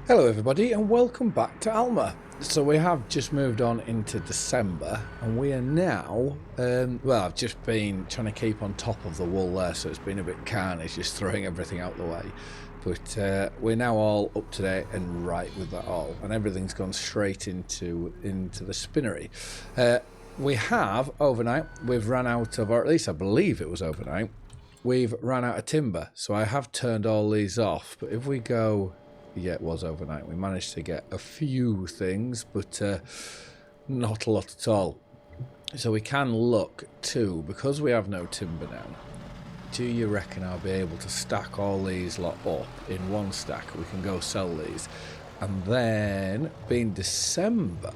Hello everybody and welcome back to Alma. So we have just moved on into December and we are now, well, I've just been trying to keep on top of the wool there, so it's been a bit carnage just throwing everything out the way. But we're now all up to date and right with that all, and everything's gone straight into the spinnery. We have, overnight, we've run out of, or at least I believe it was overnight, we've run out of timber. So I have turned all these off, but if we go... Yeah, it was overnight. We managed to get a few things, but not a lot at all. So we can look too, because we have no timber now. Do you reckon I'll be able to stack all these lot up in one stack? We can go sell these. And then, being December,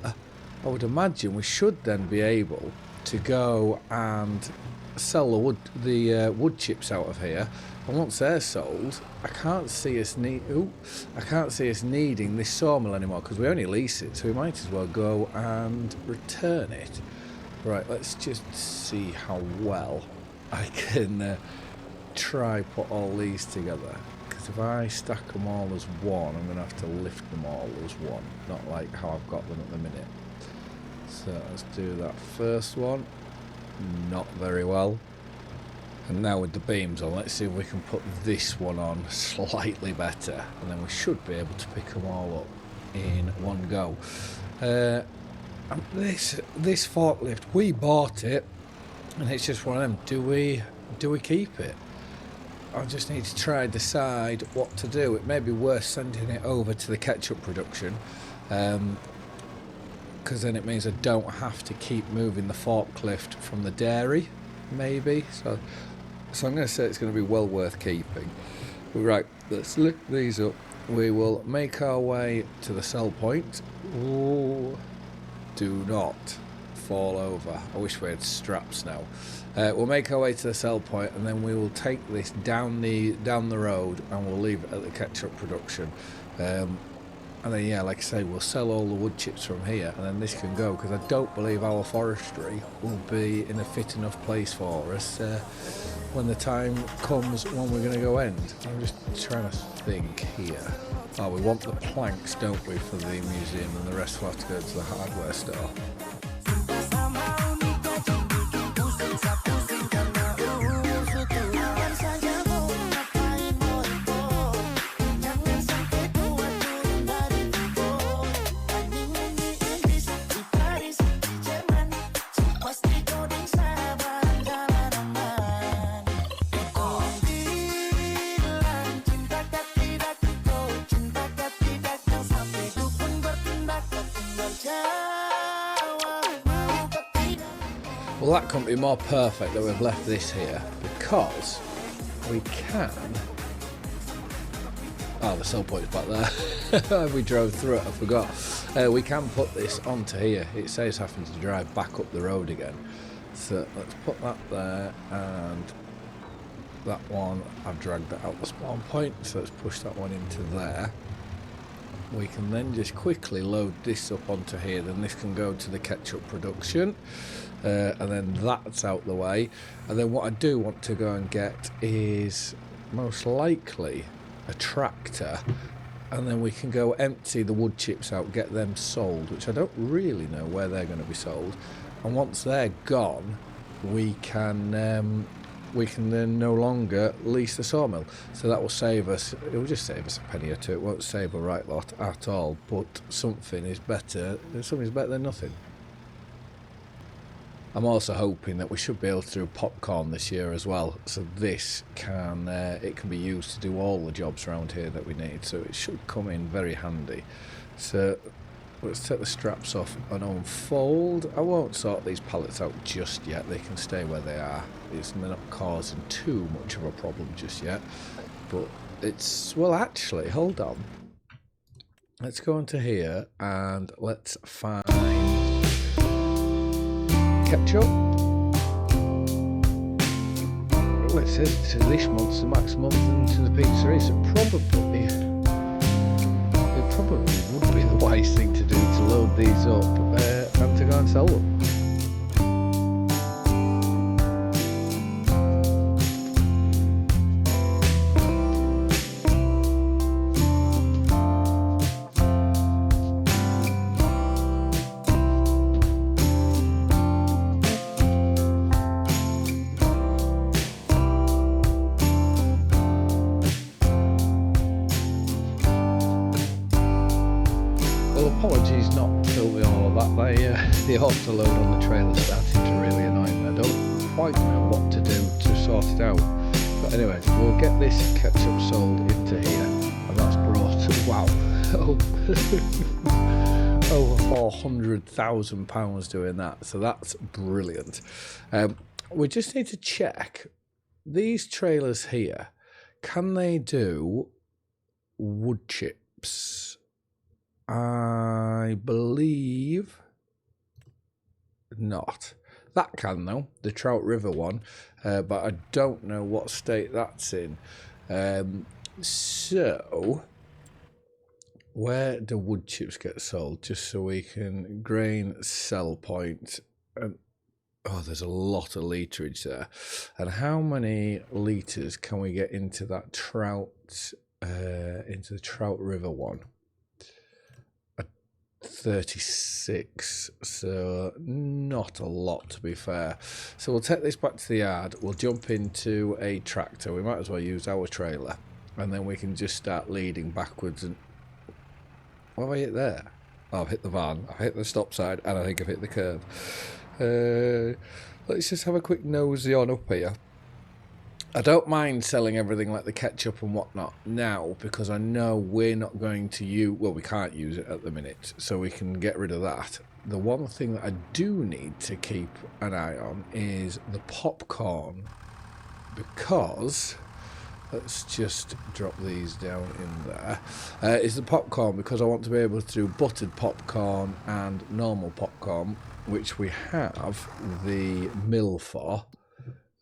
I would imagine we should then be able to go and sell the wood chips out of here. And once they're sold, I can't see us needing this sawmill anymore because we only lease it, so we might as well go and return it. Right, let's just see how well I can try put all these together. Because if I stack them all as one, I'm going to have to lift them all as one, not like how I've got them at the minute. So let's do that first one. Not very well. And now with the beams on, let's see if we can put this one on slightly better, and then we should be able to pick them all up in one go. And this forklift, we bought it, and it's just one of them. Do we keep it? I just need to try and decide what to do. It may be worth sending it over to the ketchup production, because then it means I don't have to keep moving the forklift from the dairy, maybe. So I'm going to say it's going to be well worth keeping. Right, let's lift these up. We will make our way to the sell point. Ooh, do not fall over. I wish we had straps now. We'll make our way to the sell point, and then we will take this down the road, and we'll leave it at the ketchup production. And then, yeah, like I say, we'll sell all the wood chips from here, and then this can go, because I don't believe our forestry will be in a fit enough place for us when the time comes when we're going to go end. I'm just trying to think here. Oh, we want the planks, don't we, for the museum, and the rest will have to go to the hardware store. Well, that couldn't be more perfect that we've left this here, because we can... Oh, the sell point is back there. We drove through it, I forgot. We can put this onto here. It saves having to drive back up the road again. So let's put that there, and that one, I've dragged that out the spawn point, so let's push that one into there. We can then just quickly load this up onto here, then this can go to the ketchup production. And then that's out the way. And then what I do want to go and get is most likely a tractor, and then we can go empty the wood chips out, get them sold, which I don't really know where they're going to be sold. And once they're gone, we can then no longer lease the sawmill. So that will save us, it will just save us a penny or two. It won't save a right lot at all, but something's better than nothing. I'm also hoping that we should be able to do popcorn this year as well, so this can it can be used to do all the jobs around here that we need, so it should come in very handy. So let's take the straps off and unfold. I won't sort these pallets out just yet, they can stay where they are. It's not causing too much of a problem just yet, but it's, well actually, hold on. Let's go into here and let's find ketchup. Well, it says to this month's the max month and to the pizzeria, so it probably would be the wise thing to do to load these up and to go and sell them. apologies not filming all of that. The autoload on the trailer started to really annoy me. I don't quite know what to do to sort it out. But anyway, we'll get this ketchup sold into here, and that's brought, wow, over £400,000 doing that. So that's brilliant. We just need to check these trailers here. Can they do wood chips? I believe not. That can though, the Trout River one, but I don't know what state that's in. So, where do wood chips get sold? Just so we can grain sell point. And oh, there's a lot of literage there. And how many litres can we get into that trout, into the Trout River one? 36, so not a lot to be fair. So we'll take this back to the yard, we'll jump into a tractor, we might as well use our trailer, and then we can just start leading backwards. And what have I hit there? Oh, I've hit the van, I've hit the stop sign, and I think I've hit the curb. Let's just have a quick nosy on up here. I don't mind selling everything like the ketchup and whatnot now, because I know we're not going to use, well, we can't use it at the minute, so we can get rid of that. The one thing that I do need to keep an eye on is the popcorn, because, let's just drop these down in there, is the popcorn, because I want to be able to do buttered popcorn and normal popcorn, which we have the mill for,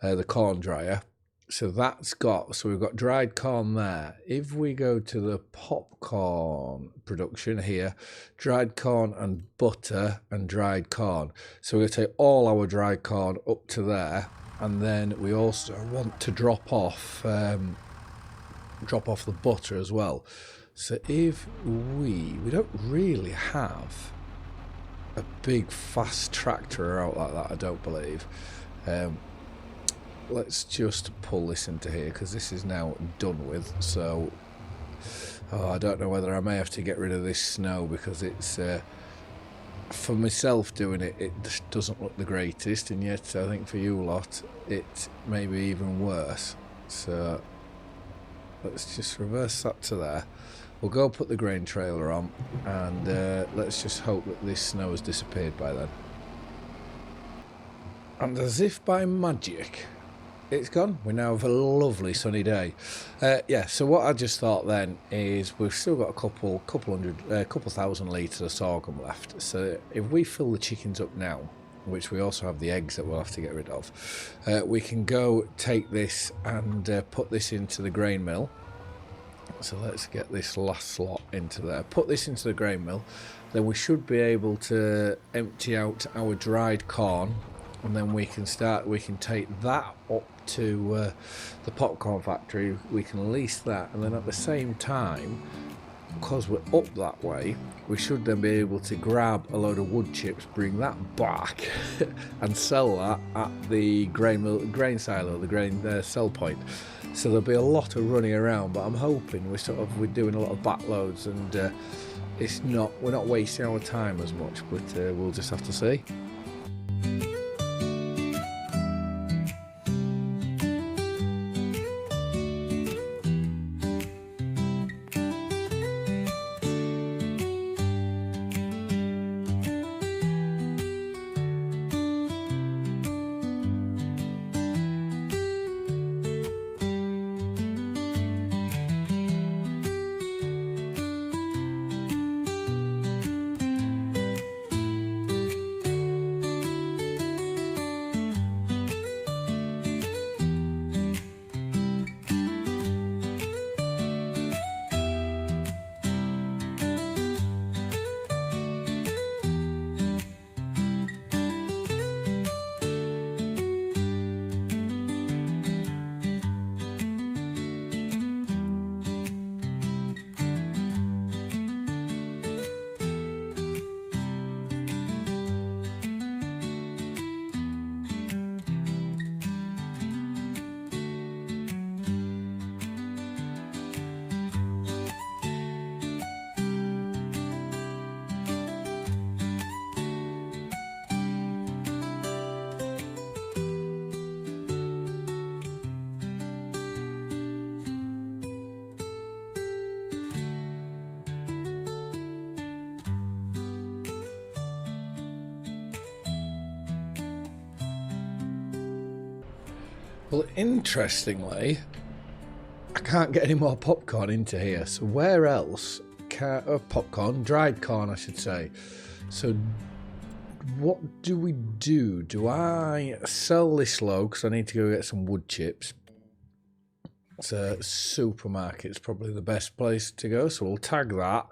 the corn dryer. So that's got, so we've got dried corn there. If we go to the popcorn production here, dried corn and butter and dried corn. So we're going to take all our dried corn up to there, and then we also want to drop off the butter as well. So if we don't really have a big fast tractor out like that, I don't believe. Let's just pull this into here, because this is now done with. So I don't know whether I may have to get rid of this snow, because it's for myself doing it, it just doesn't look the greatest, and yet I think for you lot it may be even worse. So let's just reverse that to there. We'll go put the grain trailer on, and let's just hope that this snow has disappeared by then. And as if by magic, it's gone. We now have a lovely sunny day. Yeah, so what I just thought then is we've still got a couple thousand litres of sorghum left. So if we fill the chickens up now, which we also have the eggs that we'll have to get rid of, we can go take this and put this into the grain mill. So let's get this last slot into there. Put this into the grain mill. Then we should be able to empty out our dried corn, and then we can take that up to the popcorn factory. We can lease that, and then at the same time, because we're up that way, we should then be able to grab a load of wood chips, bring that back and sell that at the grain silo, the grain sell point. So there'll be a lot of running around, but I'm hoping we're doing a lot of backloads, and we're not wasting our time as much, but we'll just have to see. Well, interestingly, I can't get any more popcorn into here. So where else can popcorn, dried corn, I should say. So what do we do? Do I sell this load because I need to go get some wood chips? So supermarket's probably the best place to go. So we'll tag that.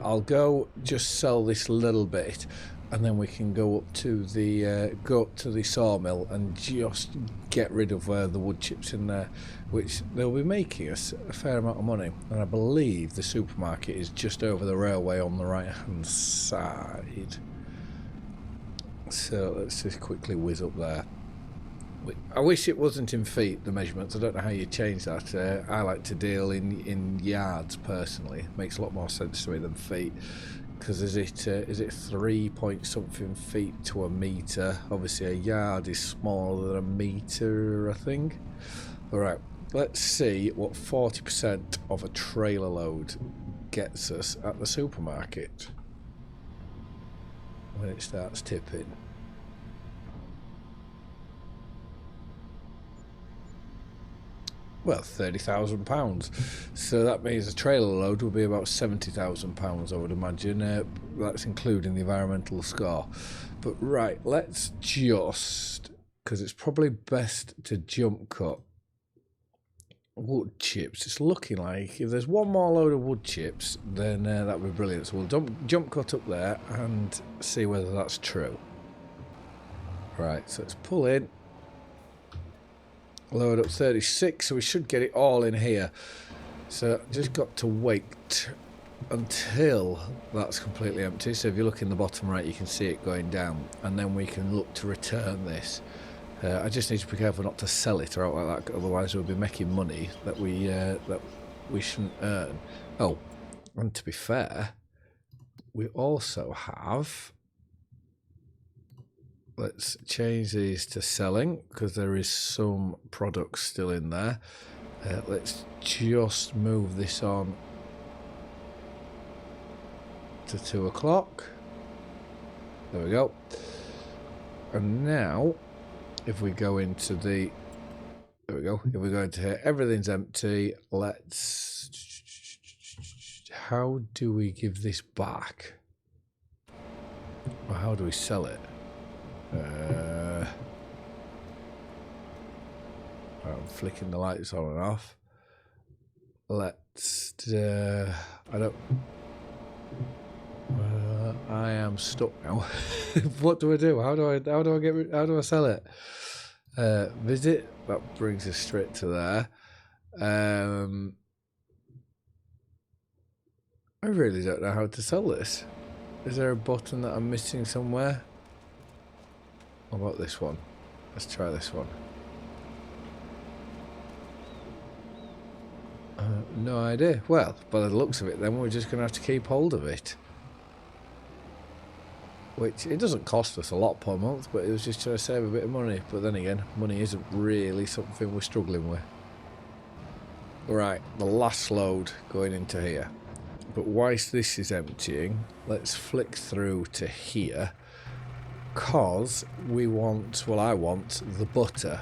I'll go just sell this little bit, and then we can go up to the sawmill and just get rid of the wood chips in there, which they'll be making us a fair amount of money. And I believe the supermarket is just over the railway on the right hand side. So let's just quickly whiz up there. I wish it wasn't in feet, the measurements. I don't know how you change that. I like to deal in yards personally. Makes a lot more sense to me than feet. Because is it 3 point something feet to a metre? Obviously a yard is smaller than a metre, I think. Alright, let's see what 40% of a trailer load gets us at the supermarket when it starts tipping. Well, £30,000. So that means a trailer load will be about £70,000, I would imagine. That's including the environmental score. But right, let's just, because it's probably best to jump cut wood chips. It's looking like if there's one more load of wood chips, then that would be brilliant. So we'll jump cut up there and see whether that's true. Right, so let's pull in. Load up 36, so we should get it all in here. So just got to wait until that's completely empty. So if you look in the bottom right, you can see it going down, and then we can look to return this. I just need to be careful not to sell it or out like that, otherwise we'll be making money that we shouldn't earn. Oh, and to be fair, we also have. Let's change these to selling because there is some products still in there. Let's just move this on to 2 o'clock. There we go. And now, if we go into the, there we go. If we go into here, everything's empty. Let's, how do we give this back? Or how do we sell it? I'm flicking the lights on and off. Let's. I don't. I am stuck now. What do I do? How do I sell it? Visit. That brings us straight to there. I really don't know how to sell this. Is there a button that I'm missing somewhere? What about this one? Let's try this one. No idea. Well, by the looks of it then, we're just going to have to keep hold of it. Which, it doesn't cost us a lot per month, but it was just trying to save a bit of money. But then again, money isn't really something we're struggling with. Right, the last load going into here. But whilst this is emptying, let's flick through to here. Because we want, well, I want the butter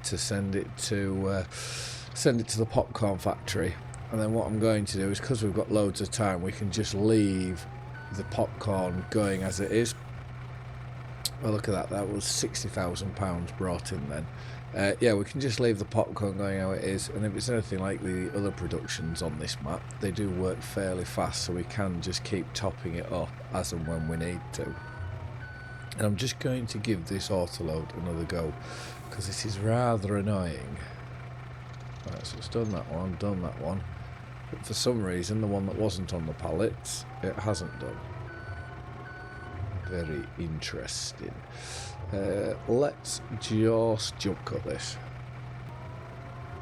to send it to the popcorn factory, and then what I'm going to do is, because we've got loads of time, we can just leave the popcorn going as it is. Well, look at that. That was £60,000 brought in then. Yeah, we can just leave the popcorn going how it is, and if it's anything like the other productions on this map, they do work fairly fast, so we can just keep topping it up as and when we need to. And I'm just going to give this autoload another go because this is rather annoying. Right, so it's done that one. But for some reason, the one that wasn't on the pallets, it hasn't done. Very interesting. Let's just jump cut this.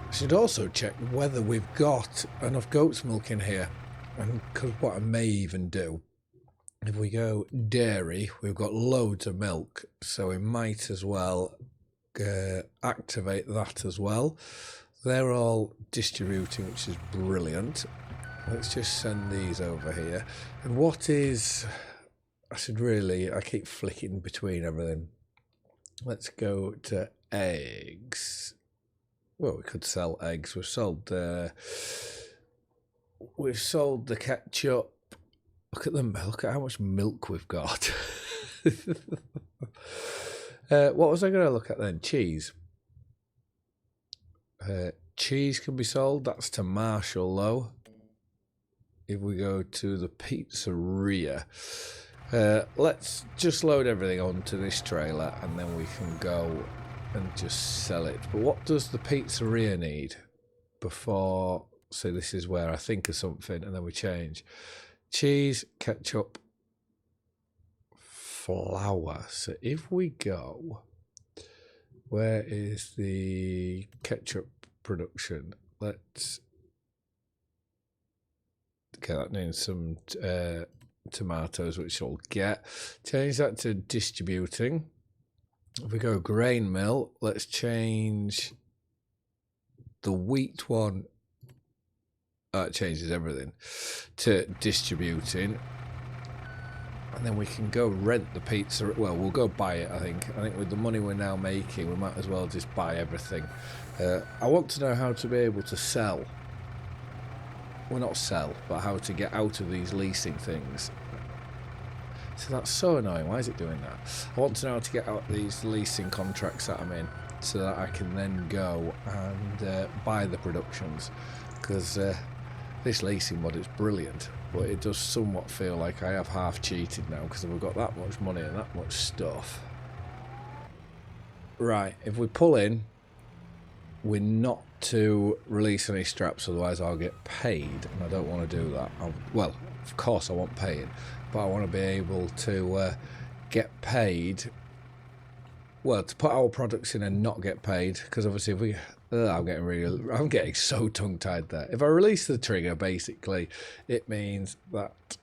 I should also check whether we've got enough goat's milk in here. And because what I may even do, if we go dairy, we've got loads of milk, so we might as well activate that as well. They're all distributing, which is brilliant. Let's just send these over here. And what is... I keep flicking between everything. Let's go to eggs. Well, we could sell eggs. We've sold the ketchup. Look at them. Look at how much milk we've got. What was I going to look at then? Cheese. Cheese can be sold. That's to Marshall, though. If we go to the pizzeria, let's just load everything onto this trailer and then we can go and just sell it. But what does the pizzeria need before? So this is where I think of something and then we change. Cheese, ketchup, flour. So if we go, where is the ketchup production? Let's, okay, that needs some tomatoes, which we'll get. Change that to distributing. If we go grain mill, let's change the wheat one. It changes everything to distributing. And then we can go rent the pizza. Well, we'll go buy it, I think. I think with the money we're now making, we might as well just buy everything. I want to know how to be able to sell. Well, not sell, but how to get out of these leasing things. So that's so annoying. Why is it doing that? I want to know how to get out of these leasing contracts that I'm in so that I can then go and buy the productions. Because this leasing mod is brilliant, but it does somewhat feel like I have half cheated now because we've got that much money and that much stuff. Right, if we pull in, we're not to release any straps, otherwise I'll get paid, and I don't want to do that. Well, of course I want paying, but I want to be able to get paid. Well, to put our products in and not get paid, because obviously if we... I'm getting so tongue-tied there. If I release the trigger, basically, it means that...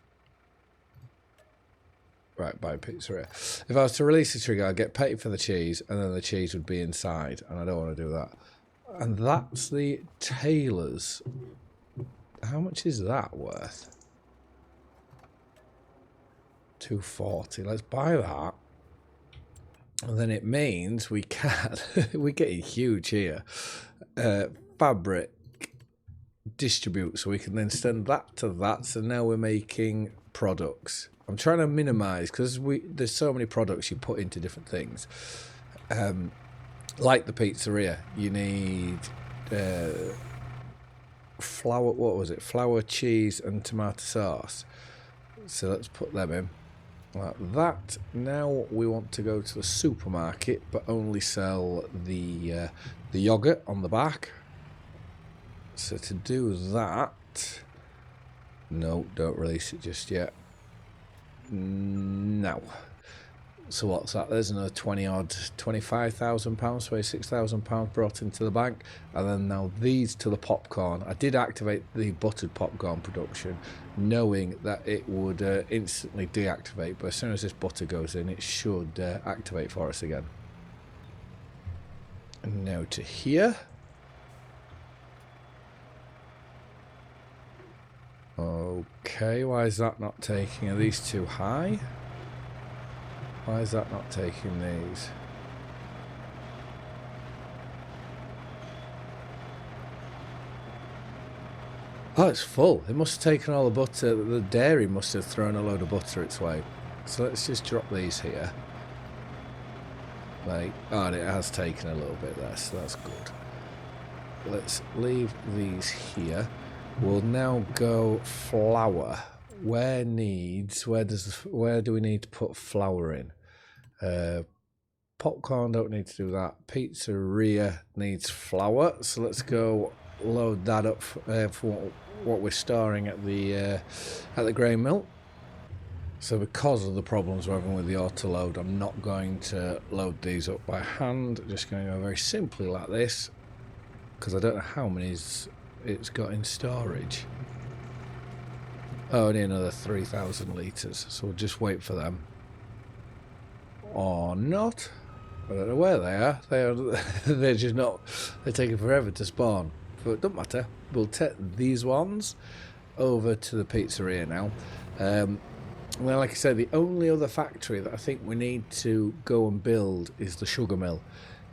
Right, buy pizzeria. If I was to release the trigger, I'd get paid for the cheese, and then the cheese would be inside, and I don't want to do that. And that's the tailor's. How much is that worth? $240. Let's buy that. And then it means we can, we're getting huge here. Fabric, distribute, so we can then send that to that. So now we're making products. I'm trying to minimize because there's so many products you put into different things. Like the pizzeria, you need flour. What was it? Flour, cheese, and tomato sauce. So let's put them in. Like that. Now we want to go to the supermarket, but only sell the yogurt on the back. So to do that, no, don't release it just yet. No. So what's that? There's another £25,000, £26,000 brought into the bank, and then now these to the popcorn. I did activate the buttered popcorn production, knowing that it would instantly deactivate, but as soon as this butter goes in, it should activate for us again. And now to here. Okay, why is that not taking? Are these too high? Why is that not taking these? Oh, it's full. It must have taken all the butter. The dairy must have thrown a load of butter its way. So let's just drop these here. Like, oh, and it has taken a little bit there, so that's good. Let's leave these here. We'll now go flour. Where do we need to put flour in? Popcorn, don't need to do that. Pizzeria needs flour, so let's go load that up for what we're storing at the grain mill. So because of the problems we're having with the auto load, I'm not going to load these up by hand. I'm just going to go very simply like this, because I don't know how many it's got in storage. Oh, only another 3,000 litres, so we'll just wait for them. Or not. I don't know where they are. They're just not. They're taking forever to spawn. But it doesn't matter. We'll take these ones over to the pizzeria now. Well, like I said, the only other factory that I think we need to go and build is the sugar mill.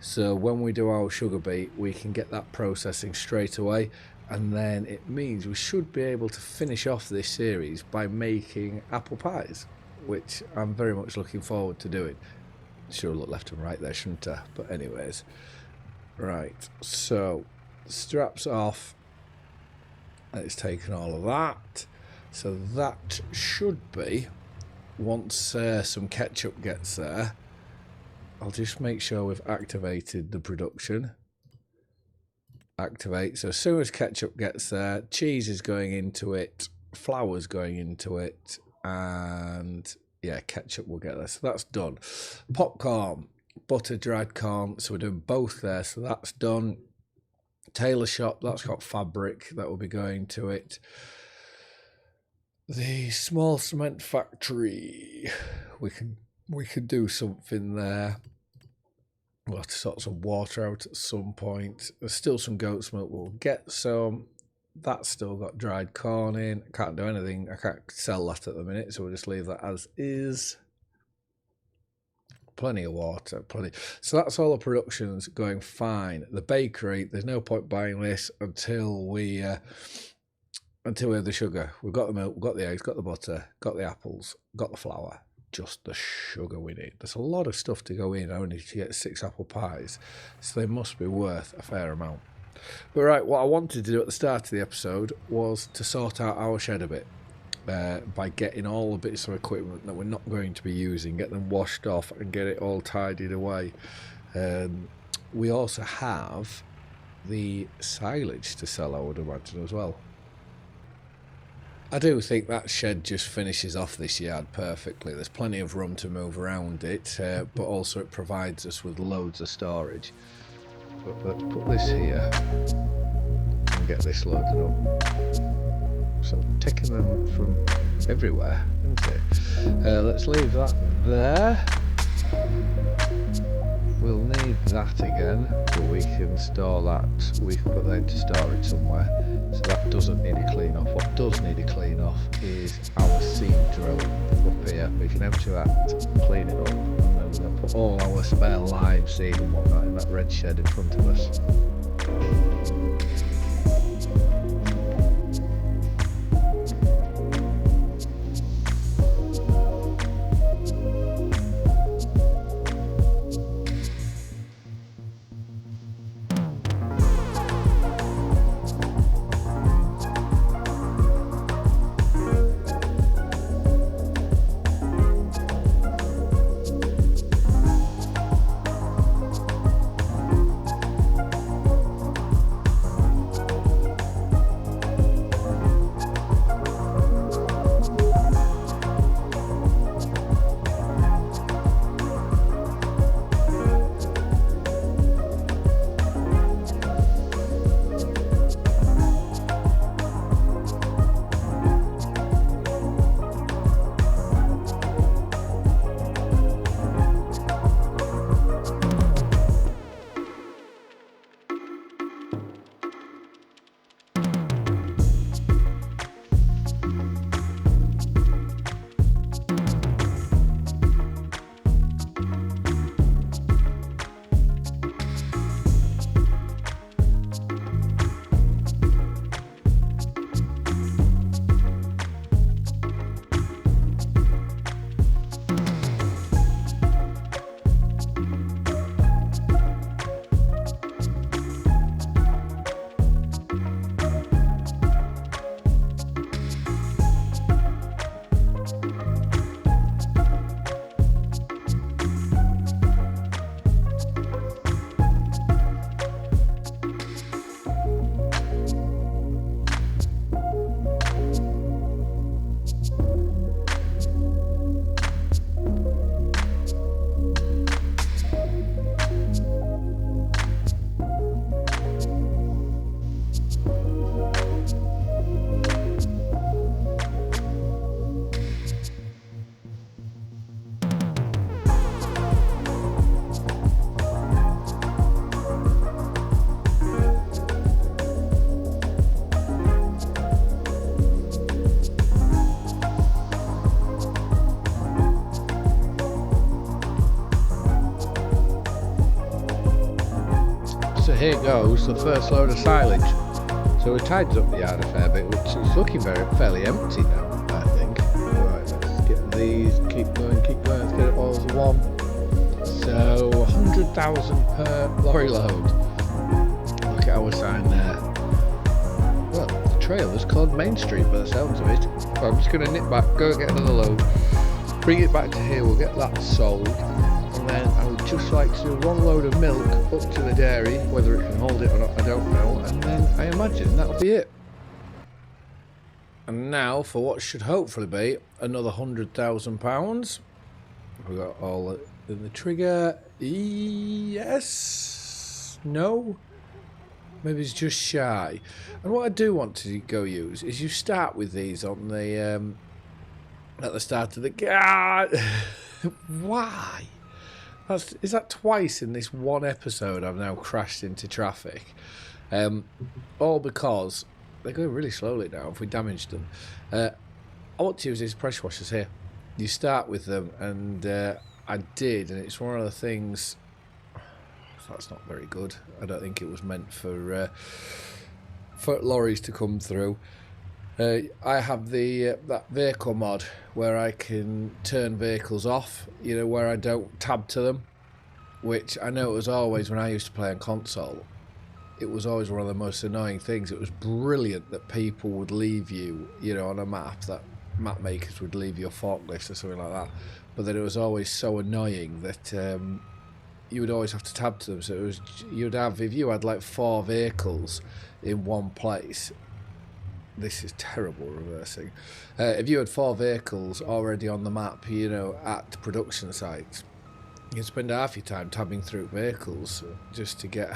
So when we do our sugar beet, we can get that processing straight away, and then it means we should be able to finish off this series by making apple pies, which I'm very much looking forward to doing. Sure, look left and right there, shouldn't I? But anyways, right, so straps off. It's taken all of that, so that should be, once some ketchup gets there, I'll just make sure we've activated the production. Activate. So as soon as ketchup gets there, cheese is going into it, flour's going into it, and yeah, ketchup will get there. So that's done. Popcorn, butter, dried corn. So we're doing both there. So that's done. Tailor shop, that's got fabric that will be going to it. The small cement factory, we could do something there. We'll have to sort some water out at some point. There's still some goat's milk. We'll get some. That's still got dried corn in. I can't do anything. I can't sell that at the minute, so we'll just leave that as is. Plenty of water, plenty. So that's all the production's going fine. The bakery, there's no point buying this until we have the sugar. We've got the milk, we've got the eggs, got the butter, got the apples, got the flour. Just the sugar we need. There's a lot of stuff to go in only to get 6 apple pies, so they must be worth a fair amount. But right, what I wanted to do at the start of the episode was to sort out our shed a bit by getting all the bits of equipment that we're not going to be using, get them washed off and get it all tidied away. We also have the silage to sell, I would imagine, as well. I do think that shed just finishes off this yard perfectly. There's plenty of room to move around it, but also it provides us with loads of storage. But let's put this here and get this loaded up. So taking them from everywhere, isn't it? Let's leave that there. We'll need that again, but we can store that. We can put that into storage somewhere. So that doesn't need a clean off. What does need a clean off is our seed drill up here. We can empty that, clean it up, and then we're going to put all our spare lime seed and whatnot in that red shed in front of us. here goes the first load of silage. So we tidied up the yard a fair bit, which is looking fairly empty now, I think. Right, let's get these, keep going, let's get it all as one. So 100,000 per lorry load. Look at our sign there. Well, the trail is called Main Street by the sounds of it. So I'm just going to nip back, go get another load, bring it back to here, we'll get that sold. And then I would just like to do one load of milk up to the dairy, whether it can hold it or not, I don't know. And then I imagine that'll be it. And now for what should hopefully be another £100,000. We got all in the trigger. Yes. No. Maybe it's just shy. And what I do want to go use is you start with these on the at the start of the why? Is that twice in this one episode I've now crashed into traffic? All because they're going really slowly now if we damage them. I want to use these pressure washers here. You start with them, and I did, and it's one of the things that's not very good. I don't think it was meant for lorries to come through. I have the that vehicle mod where I can turn vehicles off, you know, where I don't tab to them, which I know it was always when I used to play on console. It was always one of the most annoying things. It was brilliant that people would leave you, you know, on a map, that map makers would leave you a forklift or something like that. But then it was always so annoying that you would always have to tab to them. So it was, you'd have, if you had like 4 vehicles in one place. This is terrible reversing. If you had 4 vehicles already on the map, you know, at production sites, you'd spend half your time tabbing through vehicles just to get.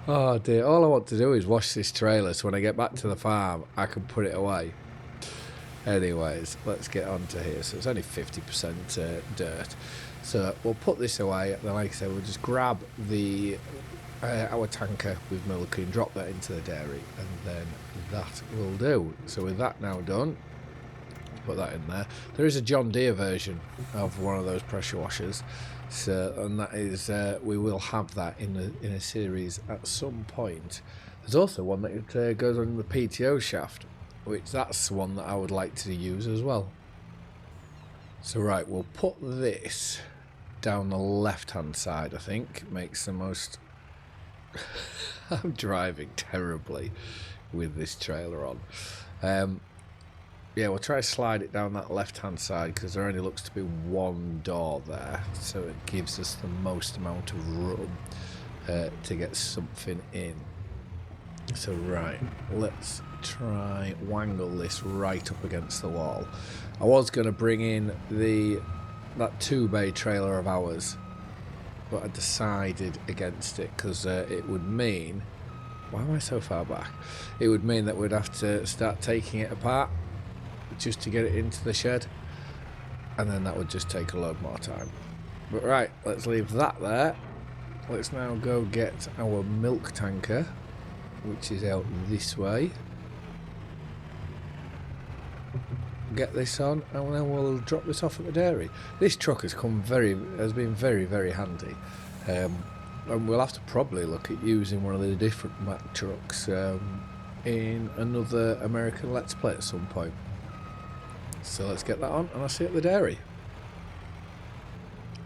Oh dear! All I want to do is wash this trailer, so when I get back to the farm, I can put it away. Anyways, let's get on to here. So it's only 50% dirt. So we'll put this away. And then, like I said, we'll just grab the our tanker with milk and drop that into the dairy, and then that will do. So with that now done, put that in there. There is a John Deere version of one of those pressure washers, so, and that is we will have that in a series at some point. There's also one that goes on the PTO shaft, which that's one that I would like to use as well. So right, we'll put this down the left hand side. I think makes the most. I'm driving terribly with this trailer on. Yeah, we'll try to slide it down that left hand side because there only looks to be one door there, so it gives us the most amount of room to get something in. So right, let's try wangle this right up against the wall. I was going to bring in that 2-bay trailer of ours, but I decided against it because it would mean, why am I so far back? It would mean that we'd have to start taking it apart just to get it into the shed, and then that would just take a load more time. But right, let's leave that there. Let's now go get our milk tanker, which is out this way. Get this on, and then we'll drop this off at the dairy. This truck has been very, very handy, and we'll have to probably look at using one of the different Mack trucks in another American Let's Play at some point. So let's get that on, and I'll see you at the dairy.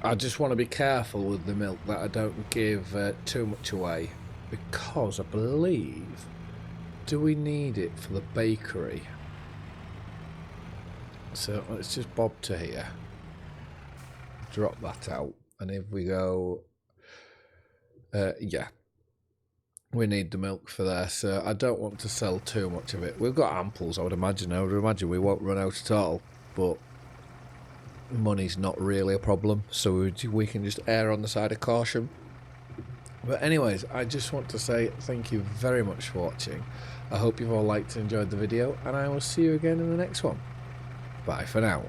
I just want to be careful with the milk that I don't give too much away, because I believe, do we need it for the bakery? So let's just bob to here, drop that out, and if we go, yeah, we need the milk for there, so I don't want to sell too much of it. We've got amples, I would imagine we won't run out at all, but money's not really a problem, so we can just err on the side of caution. But anyways, I just want to say thank you very much for watching. I hope you've all liked and enjoyed the video, and I will see you again in the next one. Bye for now.